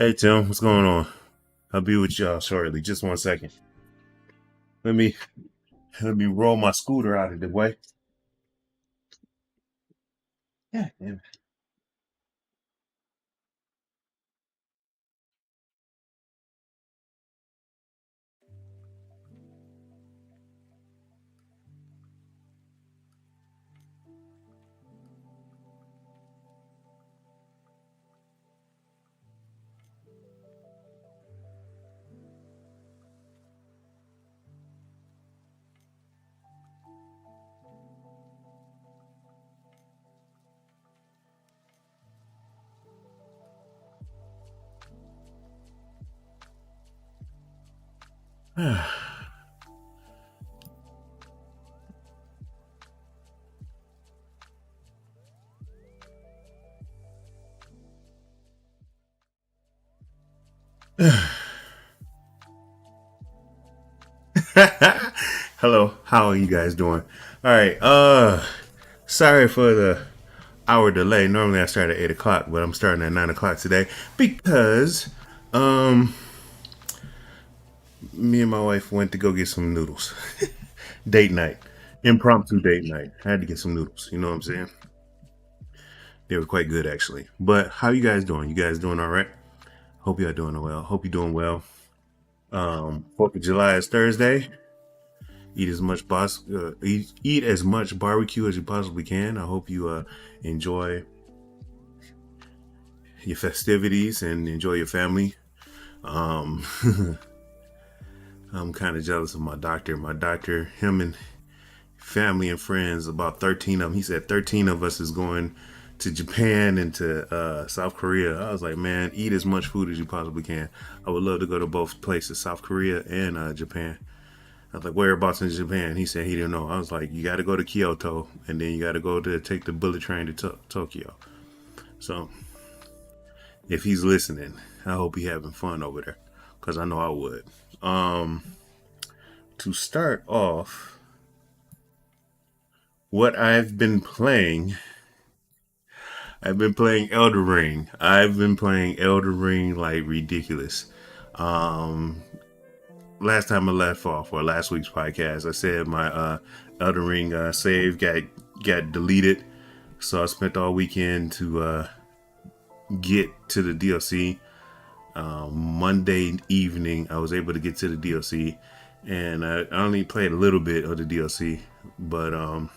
Hey Tim, what's going on? I'll be with y'all shortly. Just 1 second. Let me let me roll my scooter out of the way. Yeah, damn it. Hello, how are you guys doing? All right. Sorry for the hour delay. Normally I start at 8 o'clock, but I'm starting at 9 o'clock today because um me and my wife went to go get some noodles. Date night, impromptu date night. I had to get some noodles. You know what I'm saying? They were quite good actually. But how you guys doing? You guys doing all right? Hope you are doing well. Hope you're doing well. 4th of July is Thursday. Eat as much barbecue as you possibly can. I hope you enjoy your festivities and enjoy your family. Um, I'm kind of jealous of my doctor. My doctor, him and family and friends, about 13 of them. He said 13 of us is going to Japan and to South Korea. I was like, man, eat as much food as you possibly can. I would love to go to both places, South Korea and Japan. I was like, whereabouts in Japan? He said he didn't know. I was like, you got to go to Kyoto, and then you got to go to take the bullet train to Tokyo. So if he's listening, I hope he's having fun over there, because I know I would. Um, to start off, what I've been playing Elder Ring. I've been playing Elder Ring like ridiculous. Um, Last time I left off, or last week's podcast, I said my Elden Ring save got deleted, so I spent all weekend to get to the DLC. Monday evening, I was able to get to the DLC, and I only played a little bit of the DLC, but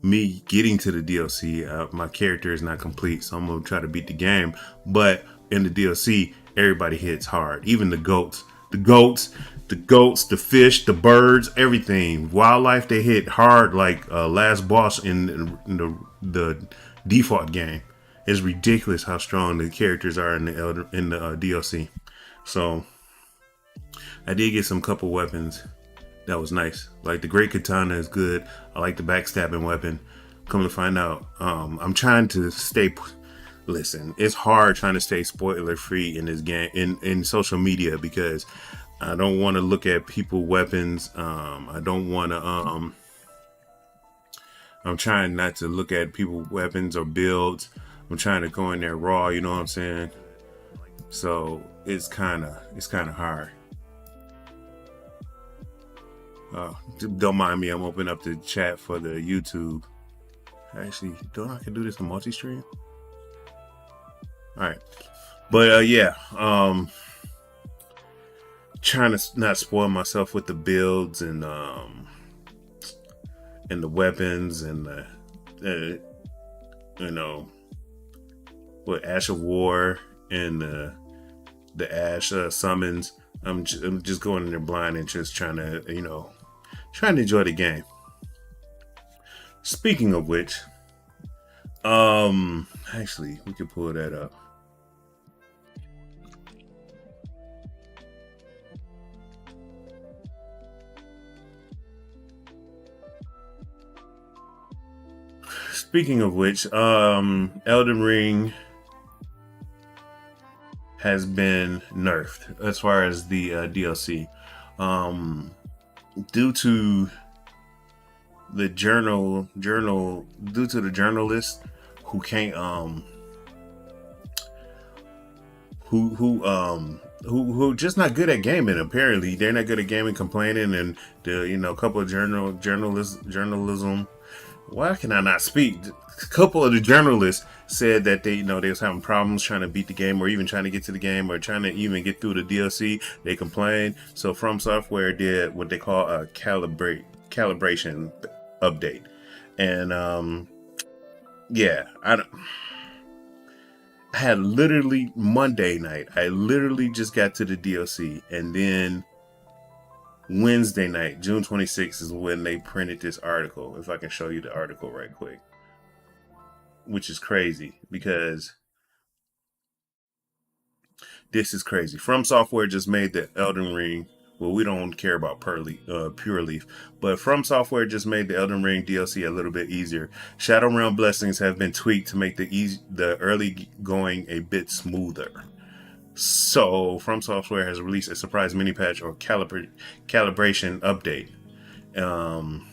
me getting to the DLC, my character is not complete, so I'm gonna try to beat the game. But in the DLC, everybody hits hard, even the goats, the fish, the birds, everything. Wildlife, they hit hard like last boss in the default game. It's ridiculous how strong the characters are in the DLC. So I did get some couple weapons that was nice. Like the Great Katana is good. I like the backstabbing weapon. Come to find out, I'm trying to stay. Listen, it's hard trying to stay spoiler free in this game in social media because I don't want to look at people weapons. I don't want to. I'm trying not to look at people weapons or builds. I'm trying to go in there raw. You know what I'm saying? So it's kind of hard. Don't mind me. I'm opening up the chat for the YouTube. Actually, don't I can do this in multi-stream? All right, but yeah, trying to not spoil myself with the builds and the weapons and the you know what Ash of War and the Ash summons. I'm just going in there blind and just trying to enjoy the game. Speaking of which, actually we can pull that up. Speaking of which, Elden Ring has been nerfed as far as the DLC, um, due to the journalists who can't who just not good at gaming. Apparently, they're not good at gaming, complaining, and the a couple of journalism. Why can I not speak? A couple of the journalists said that they was having problems trying to beat the game, or even trying to get to the game, or trying to even get through the DLC. They complained. So From Software did what they call a calibration update, and yeah, I had literally Monday night. I literally just got to the DLC, and then Wednesday night, June 26th, is when they printed this article. If I can show you the article right quick, which is crazy because this is crazy. From Software just made the Elden Ring. Well, we don't care about Pure Leaf, but From Software just made the Elden Ring DLC a little bit easier. Shadow Realm blessings have been tweaked to make the early going a bit smoother. So, From Software has released a surprise mini patch or calibration update. Um,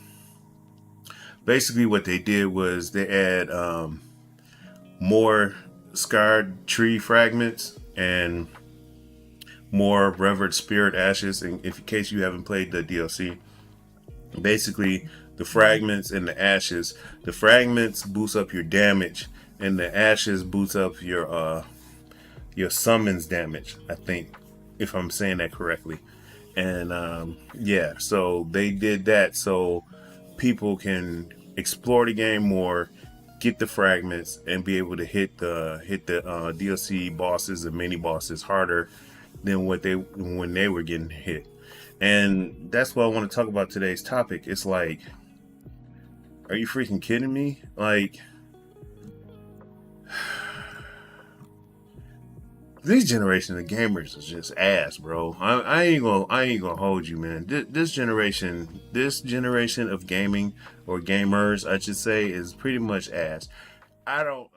Basically, what they did was they add more scarred tree fragments and more revered spirit ashes. And in case you haven't played the DLC, basically the fragments and the fragments boost up your damage, and the ashes boost up your summons damage. I think, if I'm saying that correctly. And yeah, so they did that so people can explore the game more, get the fragments, and be able to hit the DLC bosses and mini bosses harder than when they were getting hit. And that's what I want to talk about today's topic. It's like, are you freaking kidding me? Like, this generation of gamers is just ass, bro. I ain't gonna hold you, man. This generation of gaming, or gamers, I should say, is pretty much ass. I don't.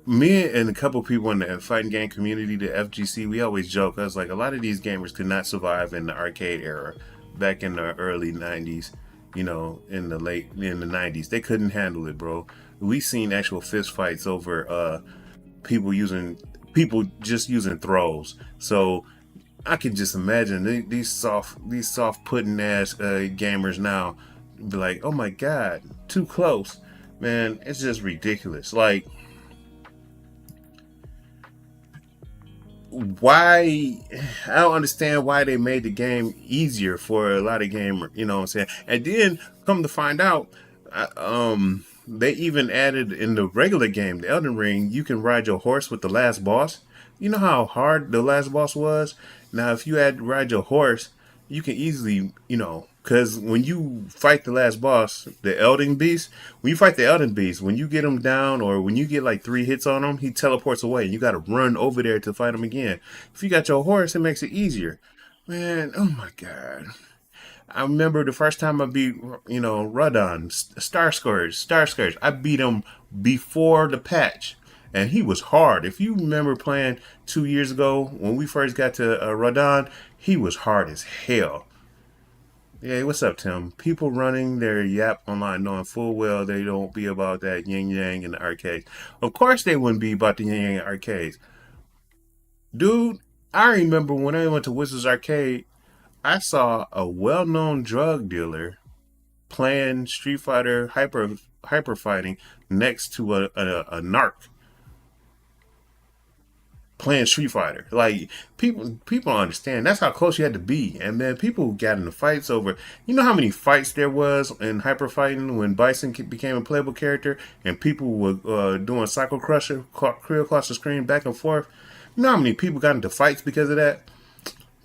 Me and a couple people in the fighting game community, the FGC, we always joke. I was like, a lot of these gamers could not survive in the arcade era, back in the early '90s. In the '90s, they couldn't handle it, bro. We seen actual fist fights over people just using throws. So I can just imagine these soft pudding ass gamers now be like, oh my god, too close, man. It's just ridiculous. Like, why? I don't understand why they made the game easier for a lot of gamers. You know what I'm saying? And then come to find out, they even added in the regular game, the Elden Ring, you can ride your horse with the last boss. You know how hard the last boss was? Now, if you ride your horse, you can easily, because when you fight the last boss, the Elden Beast, when you fight the Elden Beast, when you get him down, or when you get like 3 hits on him, he teleports away, and you got to run over there to fight him again. If you got your horse, it makes it easier. Man, oh my god. I remember the first time I beat, Radon, Star Scourge. I beat him before the patch, and he was hard. If you remember playing 2 years ago when we first got to Radon, he was hard as hell. Hey, what's up, Tim? People running their yap online knowing full well they don't be about that yin yang in the arcades. Of course they wouldn't be about the yin yang in arcades. Dude, I remember when I went to Wizards Arcade, I saw a well-known drug dealer playing Street Fighter hyper fighting next to a narc playing Street Fighter. Like, people don't understand. That's how close you had to be. And then people got into fights over. You know how many fights there was in hyper fighting when Bison became a playable character, and people were doing Cycle Crusher, Creel across the screen back and forth. You know how many people got into fights because of that?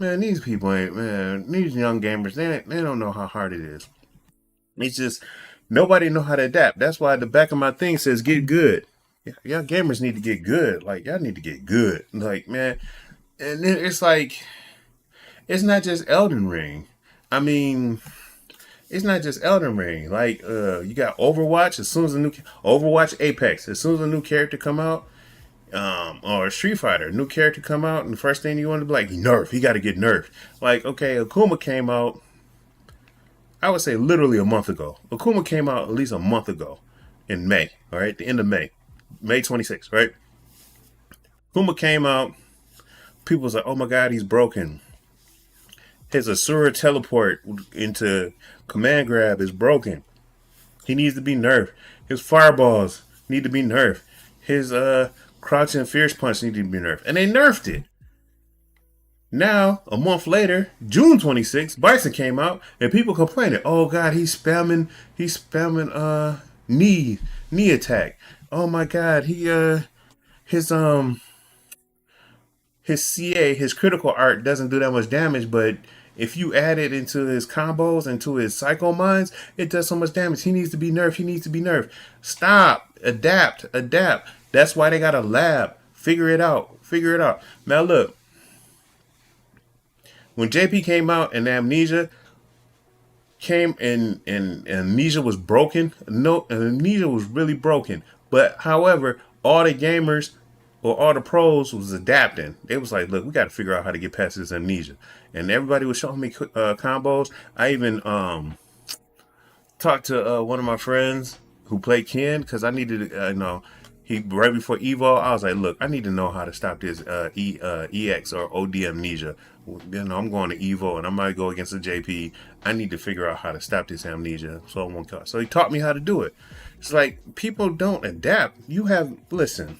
Man, these people ain't, man, these young gamers, they don't know how hard it is. It's just, nobody know how to adapt. That's why the back of my thing says get good. Y'all gamers need to get good. Like, y'all need to get good. Like, man, and then it's like, it's not just Elden Ring. I mean, it's not just Elden Ring. Like, you got Overwatch. As soon as Overwatch Apex, as soon as a new character come out, or Street Fighter, new character come out, and the first thing you want to be like, nerf, he got to get nerfed. Like, okay, Akuma came out, I would say literally a month ago. Akuma came out at least a month ago in May, all right, the end of May, May 26th, right? Kuma came out. People was like, "Oh my God, he's broken. His Asura teleport into command grab is broken. He needs to be nerfed. His fireballs need to be nerfed. His crouch and fierce punch need to be nerfed." And they nerfed it. Now, a month later, June 26th, Bison came out and people complaining, "Oh God, he's spamming knee attack. Oh my God, his his CA, his critical art doesn't do that much damage, but if you add it into his combos, into his psycho mines, it does so much damage. He needs to be nerfed. He needs to be nerfed." Stop. Adapt. Adapt. That's why they got a lab. Figure it out. Figure it out. Now look, when JP came out and Amnesia came and Amnesia was broken. No, Amnesia was really broken. But however, all the gamers or all the pros was adapting. They was like, "Look, we got to figure out how to get past this Amnesia," and everybody was showing me combos. I even talked to one of my friends who played Ken because I needed to know. He right before Evo, I was like, "Look, I need to know how to stop this EX or OD amnesia. You know, I'm going to Evo and I might go against the JP. I need to figure out how to stop this amnesia." So I won't cut. So he taught me how to do it. It's like people don't adapt. Listen.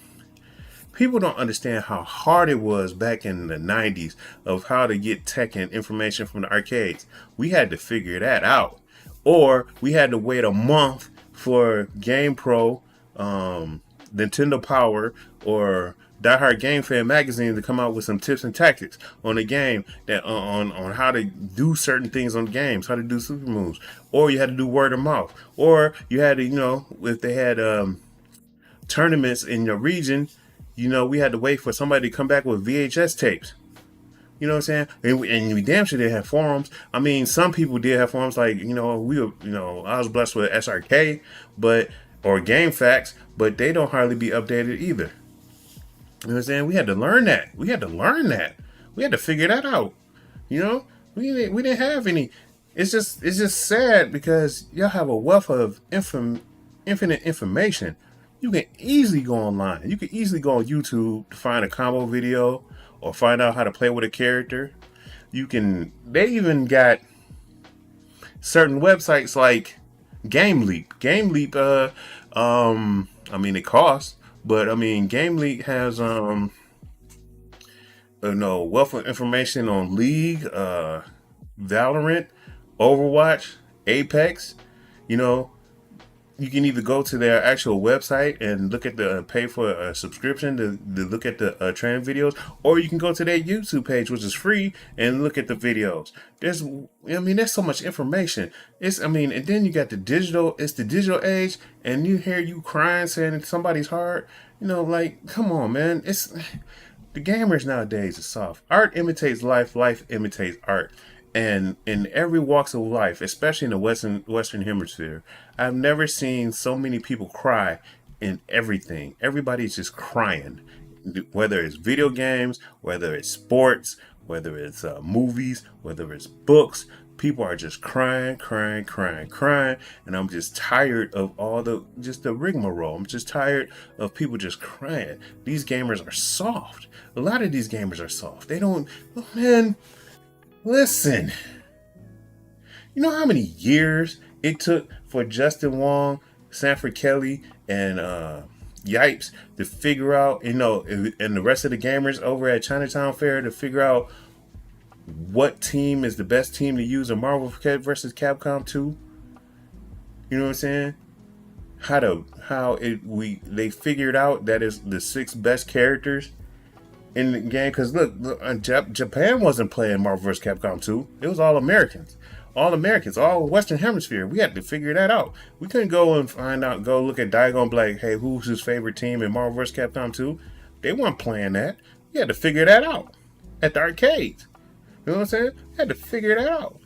People don't understand how hard it was back in the 90s of how to get tech and information from the arcades. We had to figure that out. Or we had to wait a month for GamePro, Nintendo Power, or Die Hard Game Fan magazine to come out with some tips and tactics on the game that on how to do certain things on games, how to do super moves. Or you had to do word of mouth. Or you had to, if they had tournaments in your region, we had to wait for somebody to come back with VHS tapes. You know what I'm saying? And we damn sure didn't have forums. I mean, some people did have forums, like, I was blessed with SRK, or Game Facts, but they don't hardly be updated either. You know what I'm saying? We had to learn that. We had to figure that out. We didn't have any. It's just sad because y'all have a wealth of infinite information. You can easily go online. You can easily go on YouTube to find a combo video or find out how to play with a character. They even got certain websites like GameLeap. GameLeap, it costs, but GameLeap has wealth of information on League, Valorant, Overwatch, Apex. You can either go to their actual website and look at pay for a subscription to look at the training videos, or you can go to their YouTube page, which is free, and look at the videos. There's so much information. And then you got it's the digital age, and you hear you crying saying somebody's hard. Come on, man. The gamers nowadays are soft. Art imitates life. Life imitates art. And in every walks of life, especially in the Western Hemisphere, I've never seen so many people cry in everything. Everybody's just crying, whether it's video games, whether it's sports, whether it's movies, whether it's books. People are just crying, and I'm just tired of all the rigmarole. I'm just tired of people just crying. These gamers are soft. A lot of these gamers are soft. They don't, man. Listen, you know how many years it took for Justin Wong, Sanford Kelly, and Yipes to figure out, and the rest of the gamers over at Chinatown Fair to figure out what team is the best team to use in Marvel vs. Capcom 2? You know what I'm saying? They figured out that is the 6 best characters in the game, because look, Japan wasn't playing Marvel vs. Capcom 2. It was all Americans, all Western Hemisphere. We had to figure that out. We couldn't go and go look at Daigo and be like, "Hey, who's his favorite team in Marvel vs. Capcom 2?" They weren't playing that. We had to figure that out at the arcades. You know what I'm saying? We had to figure that out.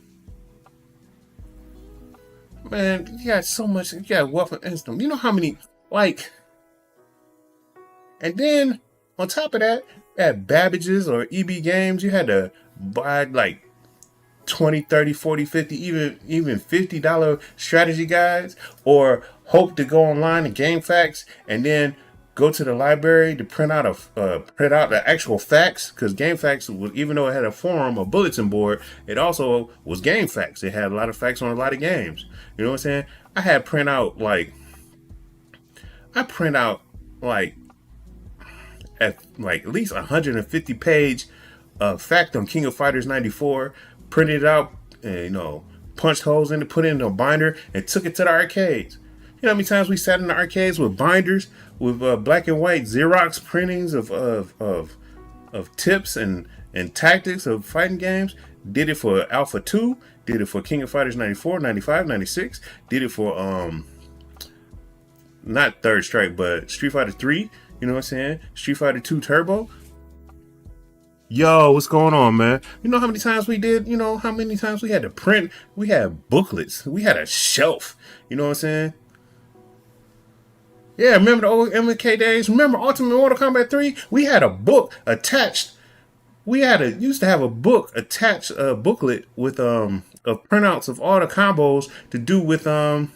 Man, you got so much. You got wealth of instant. You know how many, and then on top of that, at Babbage's or EB Games, you had to buy 20, 30, 40, 50, even $50 strategy guides, or hope to go online to Game Facts and then go to the library to print out the actual facts, because game facts was, even though it had a forum, a bulletin board, it also was game facts. It had a lot of facts on a lot of games. You know what I'm saying? I had print out like I print out like at least 150 page fact on King of Fighters 94, printed it out, and punched holes in it, put it in a binder, and took it to the arcades. You know how many times we sat in the arcades with binders, with black and white Xerox printings of tips and tactics of fighting games. Did it for Alpha 2, did it for King of Fighters 94, 95, 96, did it for not Third Strike, but Street Fighter 3, you know what I'm saying? Street Fighter 2 Turbo. Yo, what's going on, man? You know how many times we did, how many times we had to print, we had booklets, we had a shelf, you know what I'm saying? Yeah, remember the old MK days? Remember Ultimate Mortal Kombat 3? We had a book attached. Used to have a book attached, a booklet with of printouts of all the combos to do with to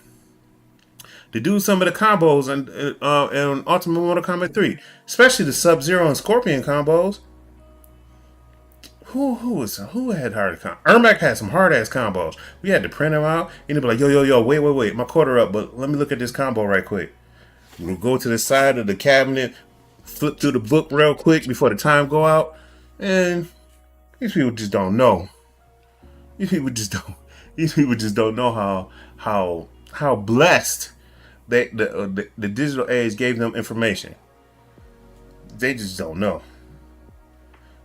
do some of the combos in Ultimate Mortal Kombat 3, especially the Sub-Zero and Scorpion combos. Who had hard combos? Ermac had some hard ass combos. We had to print them out, and they'd be like, yo, wait, my quarter up, but let me look at this combo right quick. We'll go to the side of the cabinet, flip through the book real quick before the time go out, and these people just don't know. These people just don't know how blessed the digital age gave them information. They just don't know.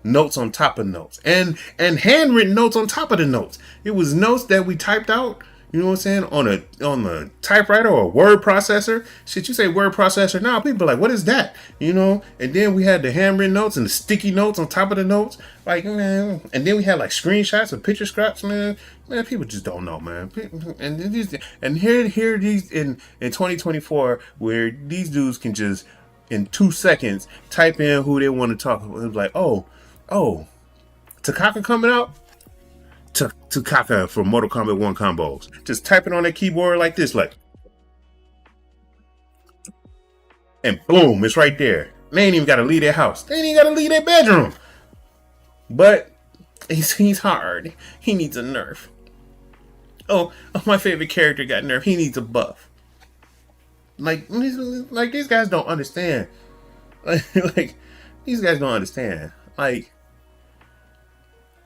Notes on top of notes, and handwritten notes on top of the notes. It was notes that we typed out, you know what I'm saying, on the typewriter or a word processor. Shit, you say word processor now, people are like, what is that? And then we had the handwritten notes and the sticky notes on top of the notes, like, man. And then we had like screenshots of picture scraps, man. People just don't know, man. And here these in 2024, where these dudes can just in 2 seconds type in who they want to talk about. It was like, oh, Takaka coming out? Takaka for Mortal Kombat 1 combos. Just type it on their keyboard like this, like, and boom, it's right there. They ain't even got to leave their house. They ain't even got to leave their bedroom. But he's hard. He needs a nerf. Oh, my favorite character got nerfed. He needs a buff. Like these guys don't understand. Like these guys don't understand. Like,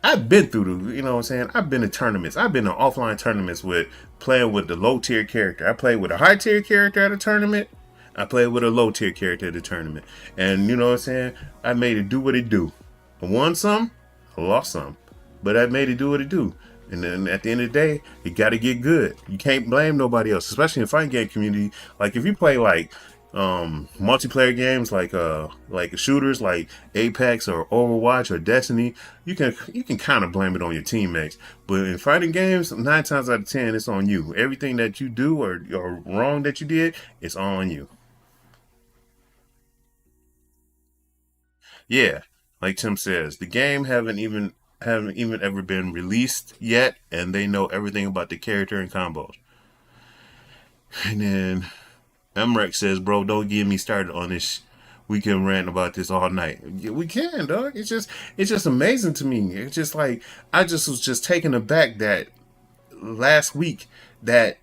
I've been through the, you know what I'm saying? I've been to tournaments. I've been to offline tournaments with playing with the low tier character. I played with a high tier character at a tournament. I played with a low tier character at a tournament. And you know what I'm saying? I made it do what it do. I won some, I lost some. But I made it do what it do. And then at the end of the day, you got to get good. You can't blame nobody else, especially in the fighting game community. Like if you play like multiplayer games like shooters like Apex or Overwatch or Destiny, you can kind of blame it on your teammates. But in fighting games, 9 times out of 10, it's on you. Everything that you do or wrong that you did, it's on you. Yeah, like Tim says, the game haven't even ever been released yet, and they know everything about the character and combos. And then MREX says, bro, don't get me started on this. We can rant about this all night. Yeah, we can, dog. It's just amazing to me. It's just like I just was just taken aback that last week that,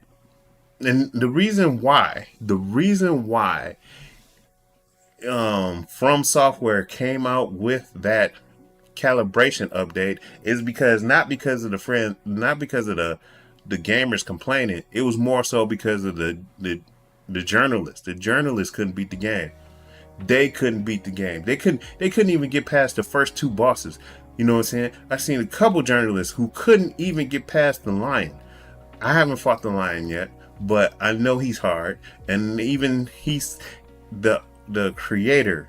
and the reason why From Software came out with that calibration update is because not because of the gamers complaining. It was more so because of the journalists. The journalists couldn't beat the game. They couldn't beat the game. They couldn't even get past the first 2 bosses. You know what I'm saying? I've seen a couple journalists who couldn't even get past the lion. I haven't fought the lion yet, but I know he's hard. And even he's the creator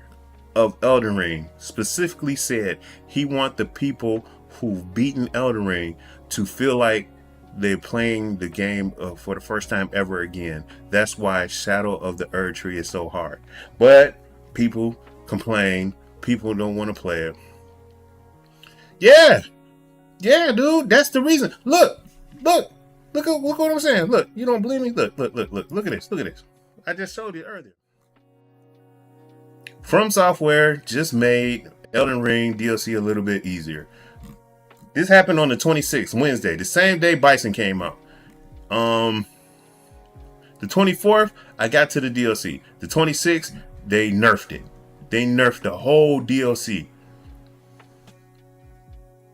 of Elden Ring specifically said he want the people who've beaten Elden Ring to feel like they're playing the game for the first time ever again. That's why Shadow of the Erdtree is so hard. But people complain. People don't want to play it. Yeah, dude. That's the reason. Look what I'm saying. Look, you don't believe me? Look at this. I just showed you earlier. From Software just made Elden Ring DLC a little bit easier. This happened on the 26th, Wednesday, the same day Bison came out. The 24th, I got to the DLC. The 26th, they nerfed it. They nerfed the whole DLC.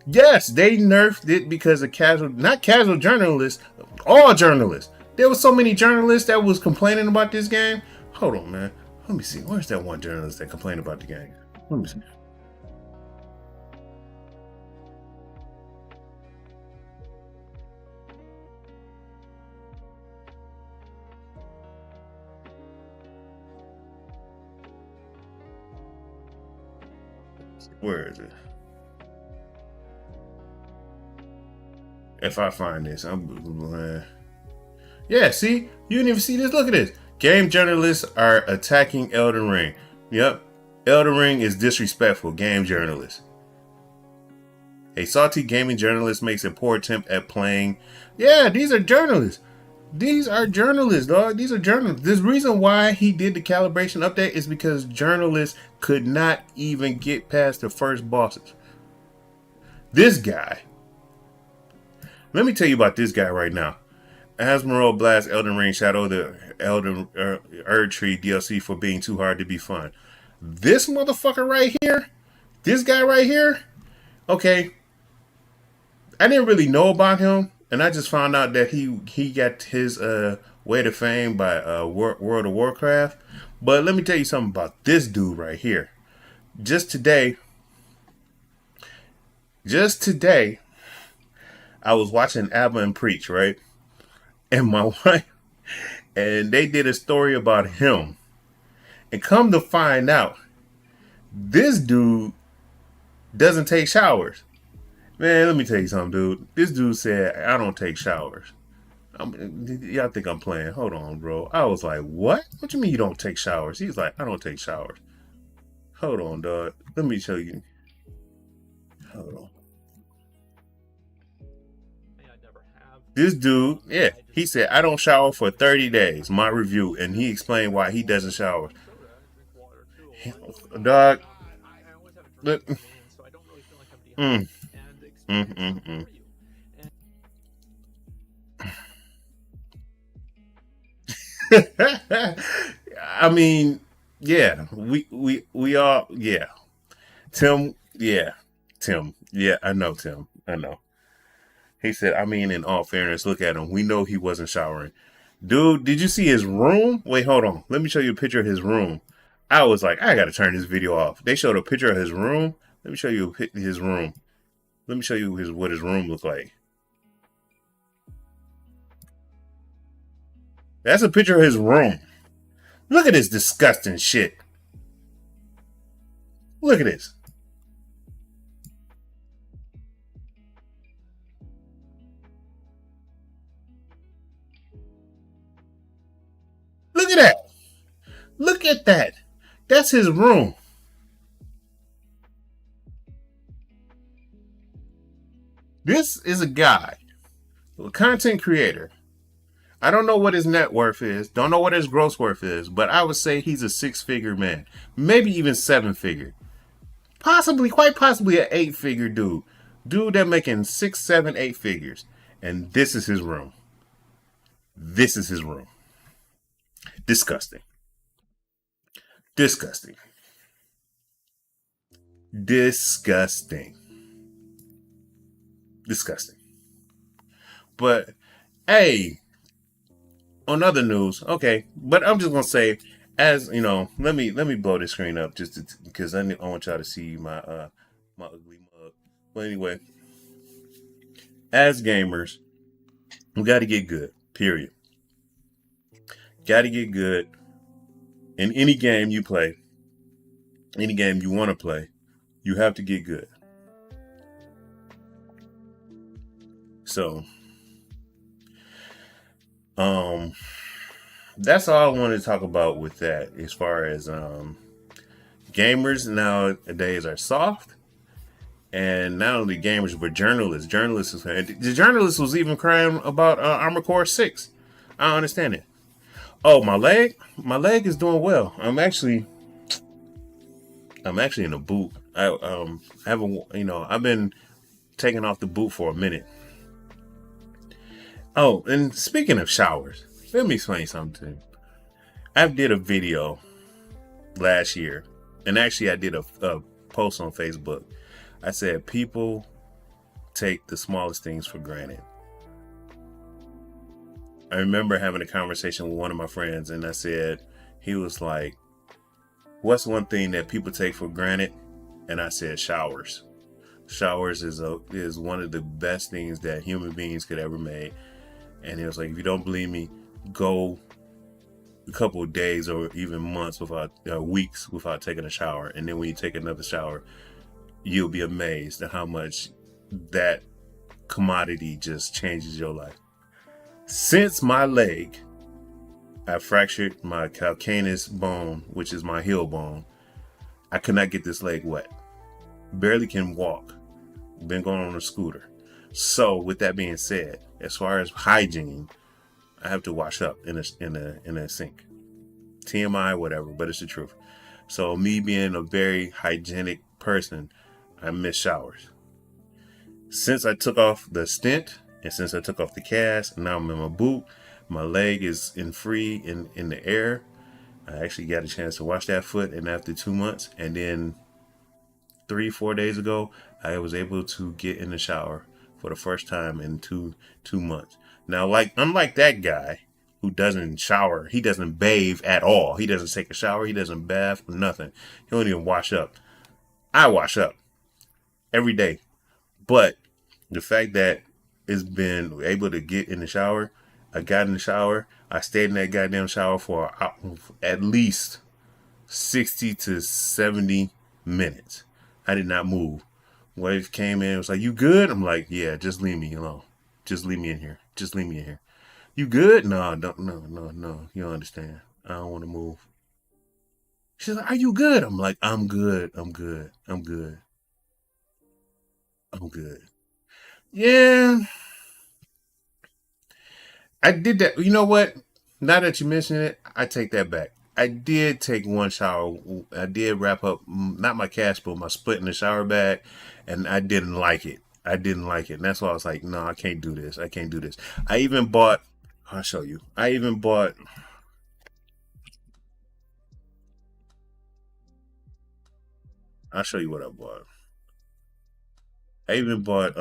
Yes, they nerfed it because of not casual journalists, all journalists. There was so many journalists that was complaining about this game. Hold on, man. Let me see. Where's that one journalist that complained about the game? Let me see. Where is it? If I find this, yeah, see? You didn't even see this. Look at this. Game journalists are attacking Elden Ring. Yep. Elden Ring is disrespectful. Game journalists. A salty gaming journalist makes a poor attempt at playing. Yeah, these are journalists. These are journalists, dog. These are journalists. This reason why he did the calibration update is because journalists could not even get past the first bosses. This guy. Let me tell you about this guy right now. Asmodee blasts Elden Ring Shadow the Elden Erdtree DLC for being too hard to be fun. This motherfucker right here, this guy right here, okay, I didn't really know about him, and I just found out that he got his way to fame by World of Warcraft. But let me tell you something about this dude right here. Just today, I was watching Abba and Preach, right? And my wife, and they did a story about him. And come to find out, this dude doesn't take showers. Man, let me tell you something, dude. This dude said, I don't take showers. Y'all think I'm playing. Hold on, bro. I was like, what? What you mean you don't take showers? He's like, I don't take showers. Hold on, dog. Let me show you. Hold on. This dude, yeah, he said, I don't shower for 30 days, my review, and he explained why he doesn't shower. Dog, look. I mean, yeah, we all, yeah. Tim, yeah, I know Tim, I know. He said, I mean, in all fairness, look at him. We know he wasn't showering. Dude, did you see his room? Wait, hold on. Let me show you a picture of his room. I was like, I got to turn this video off. They showed a picture of his room. Let me show you his room. Let me show you what his room looked like. That's a picture of his room. Look at this disgusting shit. Look at this. Look at that. Look at that. That's his room. This is a guy, a content creator. I don't know what his net worth is. Don't know what his gross worth is. But I would say he's a 6-figure man. Maybe even 7-figure. Possibly, quite possibly an 8-figure dude. Dude that making 6, 7, 8 figures. And this is his room. This is his room. Disgusting. Disgusting. Disgusting. Disgusting. But, hey, on other news, okay, but I'm just gonna say, as you know, let me blow this screen up just because I want y'all to see my ugly mug. But anyway, as gamers, we got to get good. Period. Got to get good in any game you play, any game you want to play. You have to get good. So, that's all I wanted to talk about with that. As far as gamers nowadays are soft, and not only gamers but journalists. The journalist was even crying about Armored Core 6. I don't understand it. Oh, my leg is doing well. I'm actually I'm actually in a boot. I haven't, I've been taking off the boot for a minute. Oh, and speaking of showers, let me explain something to you. I did a video last year, and actually I did a post on Facebook. I said people take the smallest things for granted. I remember having a conversation with one of my friends, and I said, he was like, "What's one thing that people take for granted?" And I said, "Showers." Showers is one of the best things that human beings could ever make. And he was like, "If you don't believe me, go a couple of days or even months without weeks without taking a shower, and then when you take another shower, you'll be amazed at how much that commodity just changes your life." Since my leg, I fractured my calcaneus bone, which is my heel bone. I could not get this leg wet. Barely can walk. Been going on a scooter. So, with that being said, as far as hygiene, I have to wash up in a sink. TMI, whatever, but it's the truth. So, me being a very hygienic person, I miss showers. Since I took off the stent and since I took off the cast, now I'm in my boot. My leg is free in the air. I actually got a chance to wash that foot, and after 2 months, and then 3-4 days ago, I was able to get in the shower for the first time in two months. Now, unlike that guy who doesn't shower, he doesn't bathe at all. He doesn't take a shower. He doesn't bath, nothing. He don't even wash up. I wash up every day, but the fact that it's been able to get in the shower, I got in the shower. I stayed in that goddamn shower for at least 60 to 70 minutes. I did not move. Wife came in, was like, "You good?" I'm like, "Yeah, just leave me alone. Just leave me in here. Just leave me in here." "You good?" "No, don't, no. You don't understand. I don't want to move." She's like, "Are you good?" I'm like, "I'm good. I'm good. I'm good. I'm good." Yeah, I did that. You know what? Now that you mention it, I take that back. I did take one shower. I did wrap up, not my cast, but my split in the shower bag, and I didn't like it. I didn't like it. And that's why I was like, "No, I can't do this. I can't do this." I even bought, I'll show you. I'll show you what I bought. I even bought,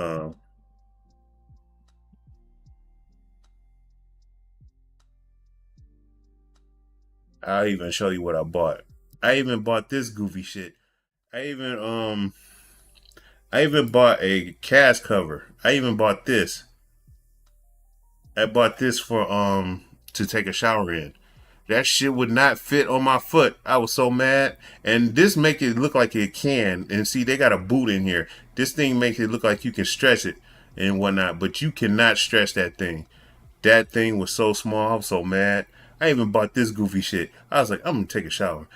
I'll even show you what I bought. I even bought this goofy shit. I even, um, I even bought a cast cover. I even bought this. I bought this for to take a shower in. That shit would not fit on my foot. I was so mad. And this make it look like it can. And see, they got a boot in here. This thing makes it look like you can stretch it and whatnot, but you cannot stretch that thing. That thing was so small. I was so mad. I even bought this goofy shit. I was like, I'm gonna take a shower.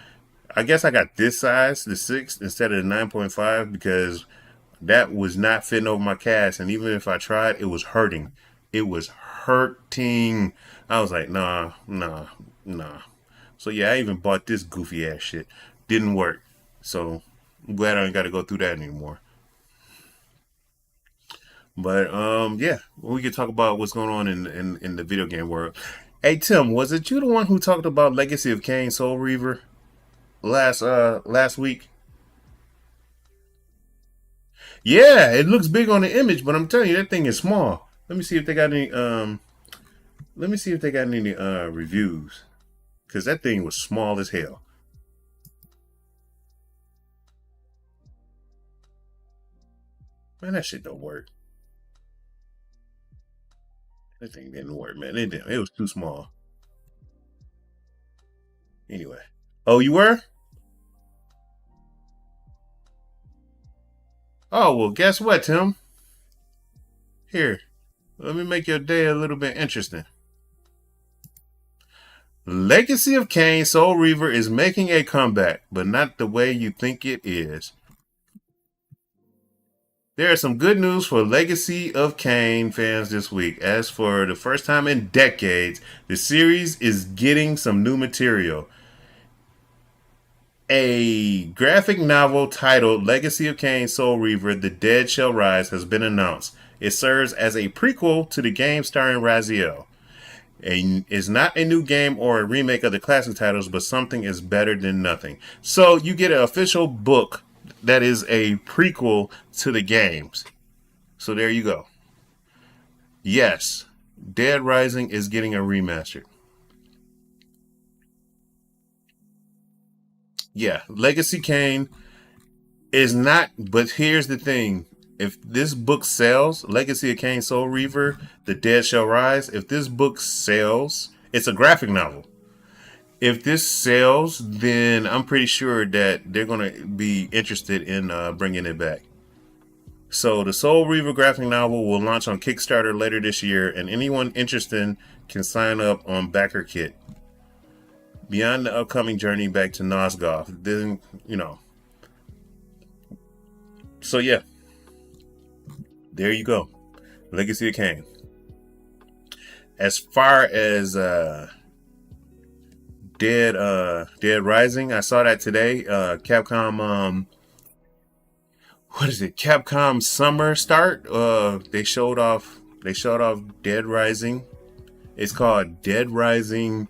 I guess I got this size, the 6, instead of the 9.5, because that was not fitting over my cast, and even if I tried, it was hurting. It was hurting. I was like, nah. So yeah, I even bought this goofy ass shit. Didn't work. So I'm glad I ain't got to go through that anymore. But yeah, we can talk about what's going on in the video game world. Hey Tim, was it you the one who talked about Legacy of Kain Soul Reaver last week? Yeah, it looks big on the image, but I'm telling you that thing is small. Let me see if they got any reviews, cuz that thing was small as hell. Man, that shit don't work. That thing didn't work, man. It didn't. It was too small. Anyway. Oh, you were? Oh, well, guess what, Tim? Here, let me make your day a little bit interesting. Legacy of Kain Soul Reaver is making a comeback, but not the way you think it is. There is some good news for Legacy of Kain fans this week. As for the first time in decades, the series is getting some new material. A graphic novel titled Legacy of Kain Soul Reaver The Dead Shall Rise has been announced. It serves as a prequel to the game starring Raziel. And it's not a new game or a remake of the classic titles, but something is better than nothing. So you get an official book that is a prequel to the games. So there you go. Yes, Dead Rising is getting a remaster. Yeah, Legacy Kane is not, but here's the thing. If this book sells, Legacy of Kain Soul Reaver, The Dead Shall Rise, if this book sells, it's a graphic novel. If this sells, then I'm pretty sure that they're going to be interested in bringing it back. So the Soul Reaver graphic novel will launch on Kickstarter later this year, and anyone interested can sign up on BackerKit. Beyond the upcoming journey back to Nosgoth, then So yeah, there you go. Legacy of Kain. As far as Dead Rising, I saw that today. Capcom what is it? Capcom Summer Start. They showed off Dead Rising. It's called Dead Rising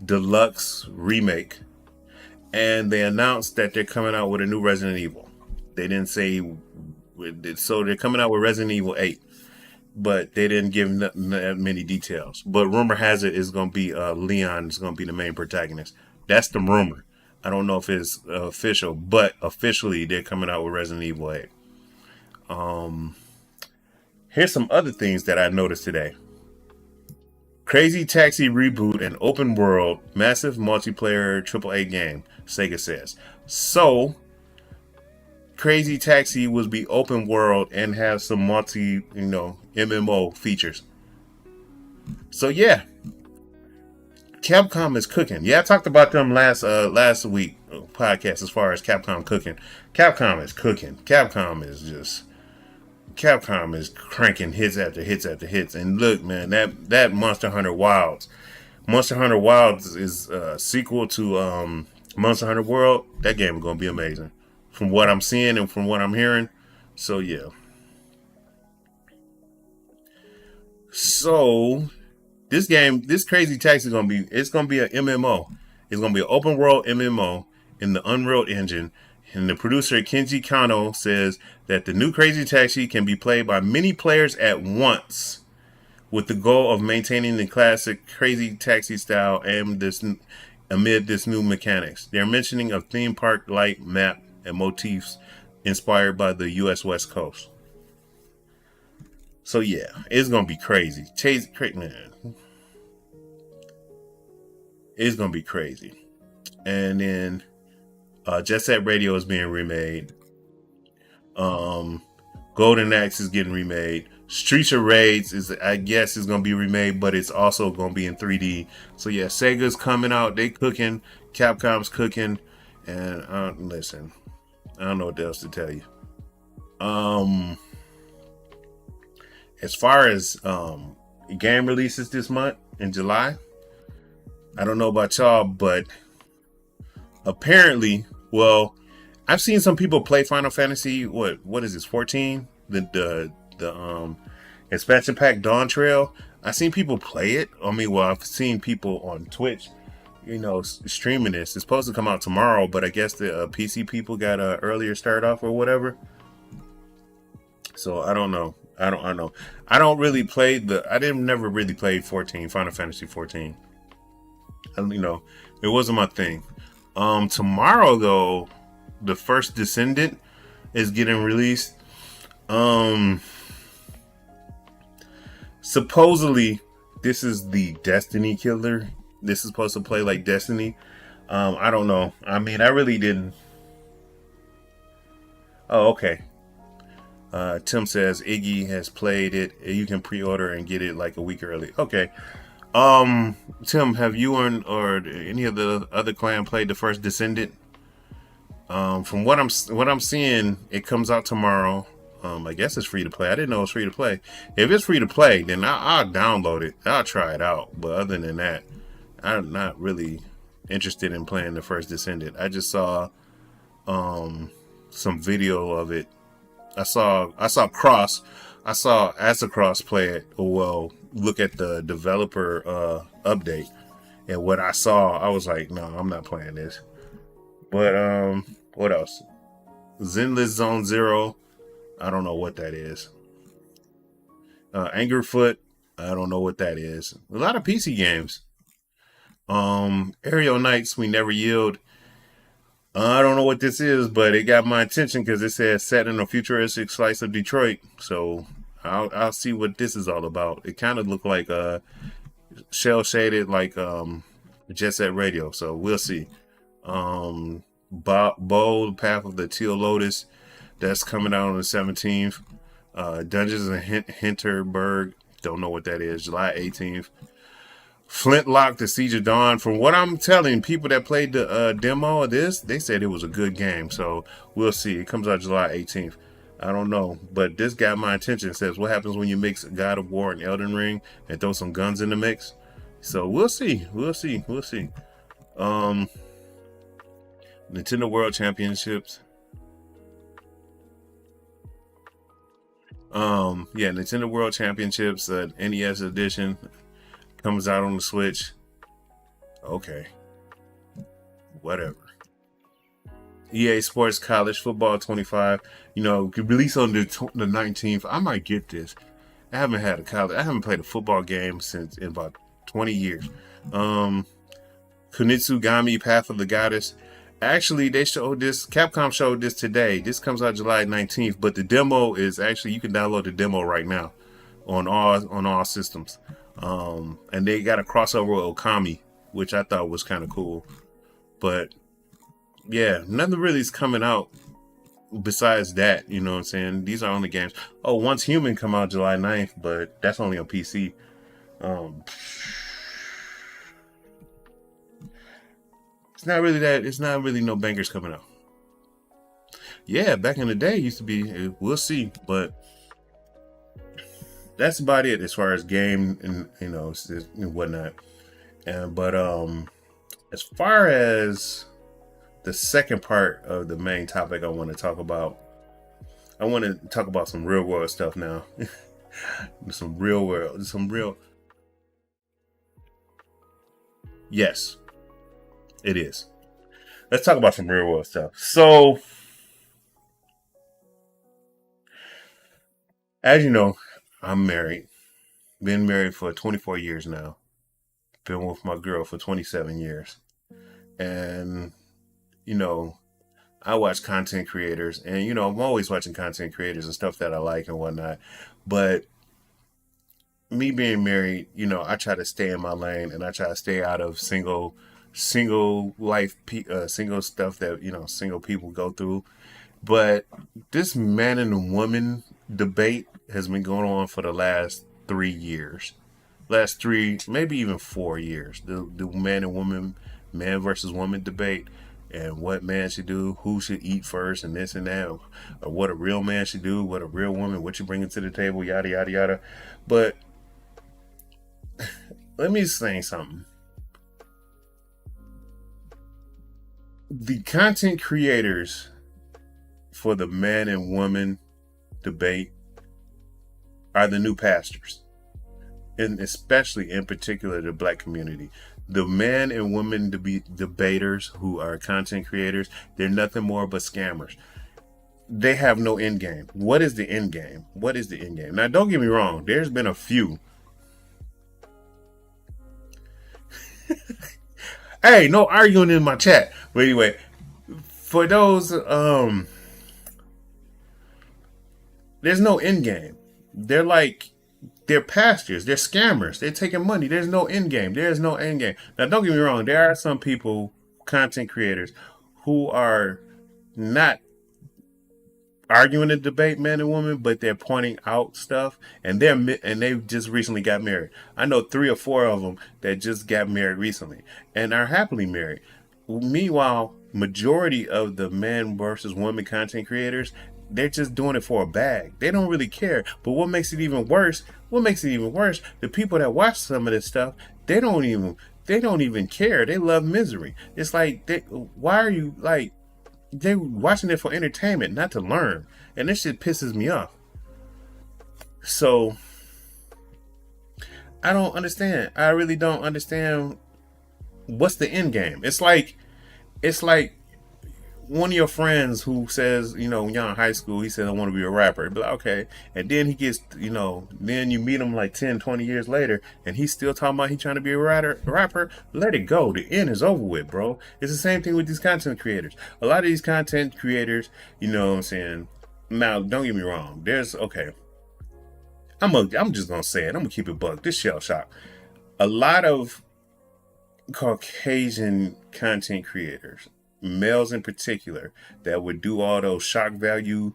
Deluxe Remake. And they announced that they're coming out with a new Resident Evil. They didn't say, so they're coming out with Resident Evil 8, but they didn't give that many details. But rumor has it is going to be Leon is going to be the main protagonist. That's the rumor. I don't know if it's official, but officially they're coming out with Resident Evil 8. Here's some other things that I noticed today. Crazy Taxi reboot and open world, massive multiplayer AAA game, Sega says. So, Crazy Taxi will be open world and have some MMO features. So yeah, Capcom is cooking. Yeah, I talked about them last week podcast as far as Capcom cooking. Capcom is cooking. Capcom is cranking hits after hits after hits. And look, man, that Monster Hunter Wilds. Monster Hunter Wilds is a sequel to Monster Hunter World. That game is gonna be amazing. From what I'm seeing and from what I'm hearing. So yeah. So this Crazy Taxi is gonna be an MMO. It's gonna be an open world MMO in the Unreal Engine. And the producer Kenji Kano says that the new Crazy Taxi can be played by many players at once, with the goal of maintaining the classic Crazy Taxi style and amid this new mechanics. They're mentioning a theme park like map and motifs inspired by the U.S. West Coast. So yeah, it's gonna be crazy. Man, it's gonna be crazy. And then Jet Set Radio is being remade. Golden Axe is getting remade. Streets of Rage is gonna be remade, but it's also gonna be in 3D. So yeah, Sega's coming out. They cooking. Capcom's cooking. And listen, I don't know what else to tell you. As far as game releases this month in July, I don't know about y'all, but apparently, well, I've seen some people play Final Fantasy. What is this? 14, the expansion pack Dawn Trail. I've seen people play it. I've seen people on Twitch, streaming this. It's supposed to come out tomorrow, but I guess the PC people got a earlier start off or whatever. So I don't know. I know. I don't really play never really played 14, Final Fantasy 14. It wasn't my thing. Tomorrow though, the first Descendant is getting released. Supposedly this is the Destiny killer. This is supposed to play like Destiny. I don't know. I really didn't. Oh, okay. Tim says Iggy has played it. You can pre-order and get it like a week early. Okay. Tim, have you or any of the other clan played the first Descendant? From what I'm seeing, it comes out tomorrow. I guess it's free to play. I didn't know it was free to play. If it's free to play, then I'll download it. I'll try it out. But other than that, I'm not really interested in playing the first Descendant. I just saw some video of it. I saw Asacross play it. Well, look at the developer update, and what I saw, I was like, no, I'm not playing this. But what else? Zenless Zone Zero. I don't know what that is. Angerfoot. I don't know what that is. A lot of PC games. Aerial Knights. We Never Yield. I don't know what this is, but it got my attention because it says set in a futuristic slice of Detroit. So I'll see what this is all about. It kind of looked like shell shaded, like Jet Set Radio. So we'll see. Bold Path of the Teal Lotus. That's coming out on the 17th. Dungeons and Hinterberg. Don't know what that is. July 18th. Flintlock, The Siege of Dawn. From what I'm telling people that played the demo of this, they said it was a good game. So we'll see. It comes out July 18th. I don't know, but this got my attention. It says, what happens when you mix God of War and Elden Ring and throw some guns in the mix? So we'll see. We'll see. We'll see. Nintendo World Championships. Yeah, Nintendo World Championships, NES edition, comes out on the Switch. Okay. Whatever. EA Sports College Football 25. Release on the 19th. I might get this. I haven't played a football game since in about 20 years. Kunitsugami Path of the Goddess. Actually, they showed this. Capcom showed this today. This comes out July 19th, but the demo is actually, you can download the demo right now on all systems. And they got a crossover with Okami, which I thought was kind of cool. But yeah, nothing really is coming out besides that. You know what I'm saying? These are only games. Oh, Once Human come out July 9th, but that's only on PC. It's not really no bangers coming out. Yeah, back in the day, it used to be. We'll see, but that's about it as far as game and whatnot. But as far as the second part of the main topic I want to talk about some real world stuff now. some real. Yes. It is. Let's talk about some real world stuff. So, as you know, I'm married. Been married for 24 years now. Been with my girl for 27 years. And, I watch content creators. And, I'm always watching content creators and stuff that I like and whatnot. But me being married, I try to stay in my lane and I try to stay out of single life, single stuff that, single people go through. But this man and woman debate has been going on for the last 3 years. Last 3, maybe even 4 years. The man versus woman debate, and what man should do, who should eat first, and this and that, or what a real man should do, what a real woman, what you bring to the table, yada, yada, yada. But let me say something. The content creators for the man and woman debate are the new pastors, and especially in particular the black community. The man and woman debaters who are content creators, they're nothing more but scammers. They have no end game. What is the end game? What is the end game? Now, don't get me wrong. There's been a few. Hey, no arguing in my chat. But anyway, for those, there's no end game. They're pastors. They're scammers. They're taking money. There's no end game. There is no end game. Now, don't get me wrong. There are some people, content creators, who are not arguing the debate, man and woman, but they're pointing out stuff, and they just recently got married. I know 3 or 4 of them that just got married recently and are happily married. Meanwhile, majority of the man versus woman content creators, they're just doing it for a bag. They don't really care. But what makes it even worse? The people that watch some of this stuff, they don't even they don't even care. They love misery. It's like, why are you like, they watching it for entertainment, not to learn. And this shit pisses me off. So I don't understand. I really don't understand what's the end game. It's like one of your friends who says, when you're in high school, he said, I want to be a rapper. But okay. And then he gets, then you meet him like 10, 20 years later, and he's still talking about he trying to be a rapper. Let it go. The end is over with, bro. It's the same thing with these content creators. A lot of these content creators, you know what I'm saying? Now, don't get me wrong. Okay. I'm just going to say it. I'm going to keep it buck. This ShelShock. A lot of Caucasian content creators, males in particular, that would do all those shock value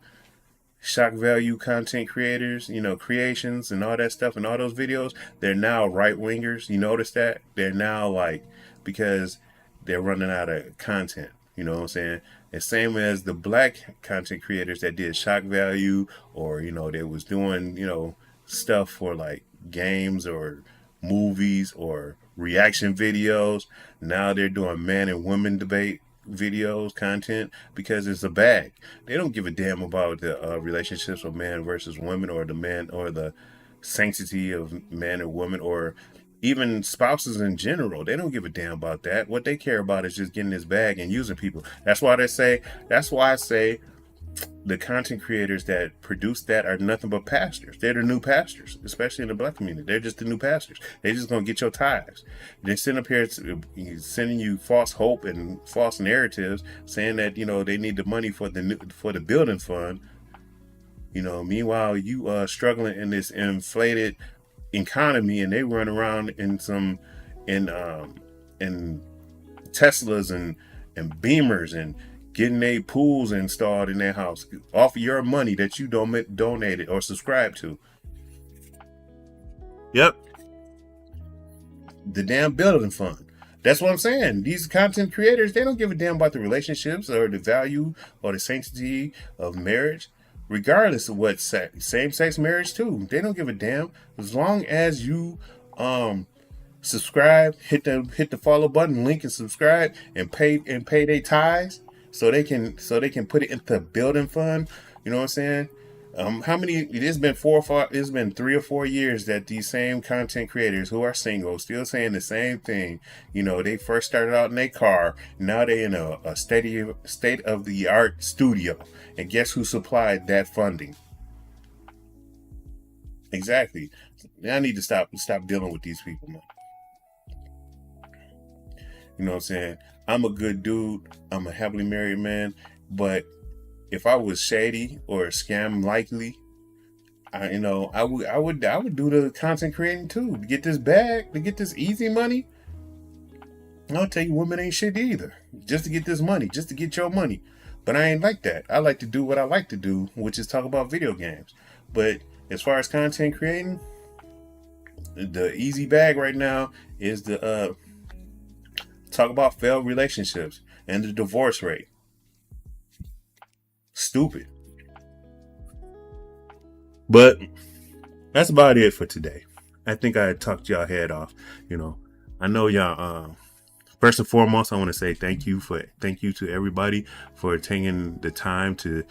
content creators, creations and all that stuff and all those videos, they're now right wingers. You notice that? They're now like, because they're running out of content. You know what I'm saying? And same as the black content creators that did shock value, or, they was doing, stuff for like games or movies or reaction videos. Now they're doing man and woman debate videos, content, because it's a bag. They don't give a damn about the relationships of man versus woman, or the man, or the sanctity of man and woman, or even spouses in general. They don't give a damn about that. What they care about is just getting this bag and using people. That's why I say the content creators that produce that are nothing but pastors. They're the new pastors, especially in the black community. They're just the new pastors. They're just going to get your tithes. They send up here sending you false hope and false narratives, saying that, they need the money for the building fund. Meanwhile, you struggling in this inflated economy, and they run around in Teslas and Beamers and getting their pools installed in their house off of your money that you donated or subscribed to. Yep. The damn building fund. That's what I'm saying. These content creators, they don't give a damn about the relationships or the value or the sanctity of marriage, regardless of what same-sex marriage too. They don't give a damn. As long as you subscribe, hit the follow button, link and subscribe, and pay their tithes, so they can put it into building fund. You know what I'm saying? How many? It's been 3 or 4 years that these same content creators who are single still saying the same thing. They first started out in their car. Now they in a state of the art studio. And guess who supplied that funding? Exactly. I need to stop dealing with these people, man. You know what I'm saying? I'm a good dude. I'm a happily married man. But if I was shady or scam likely, I would do the content creating too, to get this bag, to get this easy money. I'll tell you, women ain't shit either. Just to get this money, just to get your money. But I ain't like that. I like to do what I like to do, which is talk about video games. But as far as content creating, the easy bag right now is the talk about failed relationships and the divorce rate. Stupid. But that's about it for today. I think I talked y'all head off. I know y'all. First and foremost, I want to say thank you to everybody for taking the time to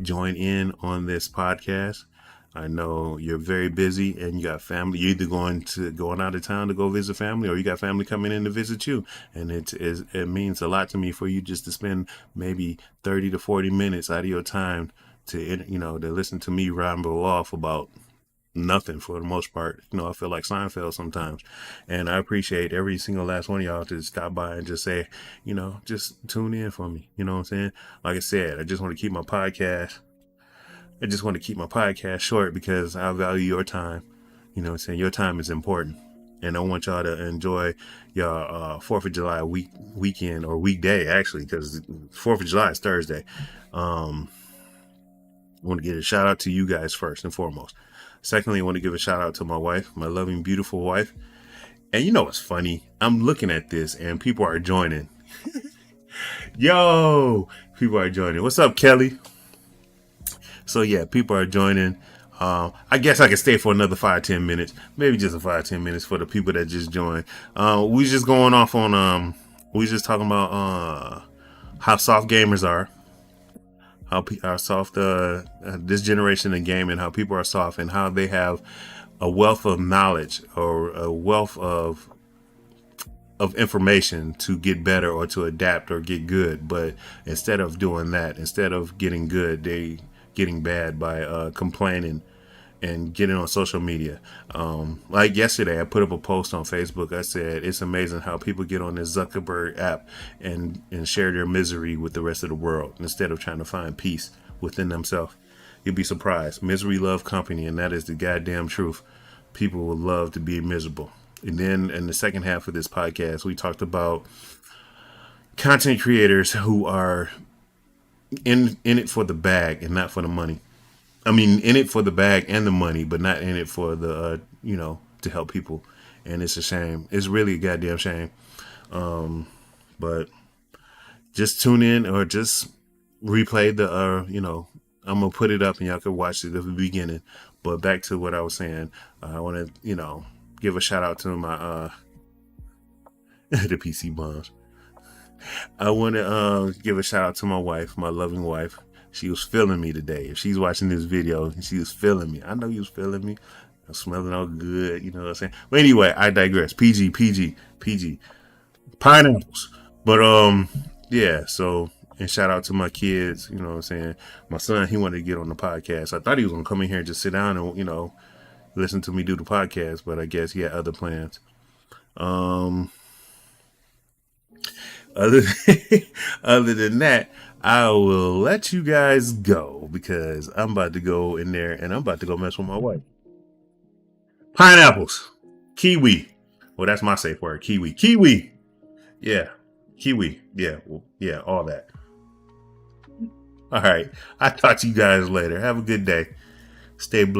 join in on this podcast. I know you're very busy and you got family. You're either going out of town to go visit family, or you got family coming in to visit you. And it means a lot to me for you just to spend maybe 30 to 40 minutes out of your time to listen to me ramble off about nothing for the most part. I feel like Seinfeld sometimes. And I appreciate every single last one of y'all to stop by and just say, just tune in for me. You know what I'm saying? Like I said, I just want to keep my podcast short because I value your time. You know what I'm saying? Your time is important. And I want y'all to enjoy your 4th of July weekend, or weekday, actually, because 4th of July is Thursday. I want to give a shout out to you guys first and foremost. Secondly, I want to give a shout out to my wife, my loving, beautiful wife. And you know what's funny? I'm looking at this and people are joining. Yo, people are joining. What's up, Kelly? So yeah, people are joining. I guess I could stay for another 5-10 minutes, maybe just a 5-10 minutes for the people that just joined. We just going off on we just talking about how soft gamers are, how soft this generation of gaming, how people are soft, and how they have a wealth of knowledge or a wealth of information to get better or to adapt or get good. But instead of doing that, instead of getting good, they getting bad by complaining and getting on social media. Like yesterday, I put up a post on Facebook. I said it's amazing how people get on this Zuckerberg app and share their misery with the rest of the world instead of trying to find peace within themselves. You'd be surprised. Misery love company, and that is the goddamn truth. People would love to be miserable. And then in the second half of this podcast, we talked about content creators who are in it for the bag and not for the money. I mean, in it for the bag and the money, but not in it for the to help people. And it's a shame. It's really a goddamn shame. But just tune in or just replay the I'm gonna put it up and y'all can watch it at the beginning. But back to what I was saying, I want to give a shout out to my the PC bombs. I want to give a shout out to my wife, my loving wife. She was feeling me today. If she's watching this video, she was feeling me. I know you was feeling me. I'm smelling all good. You know what I'm saying? But anyway, I digress. PG. Pineapples. But yeah. So and shout out to my kids. You know what I'm saying? My son, he wanted to get on the podcast. I thought he was gonna come in here and just sit down and listen to me do the podcast, but I guess he had other plans. Other other than that, I will let you guys go because I'm about to go in there and I'm about to go mess with my wife. Pineapples, kiwi. Well, that's my safe word. Kiwi. Yeah, kiwi. Yeah, well, yeah, all that. All right. I'll talk to you guys later. Have a good day. Stay blessed.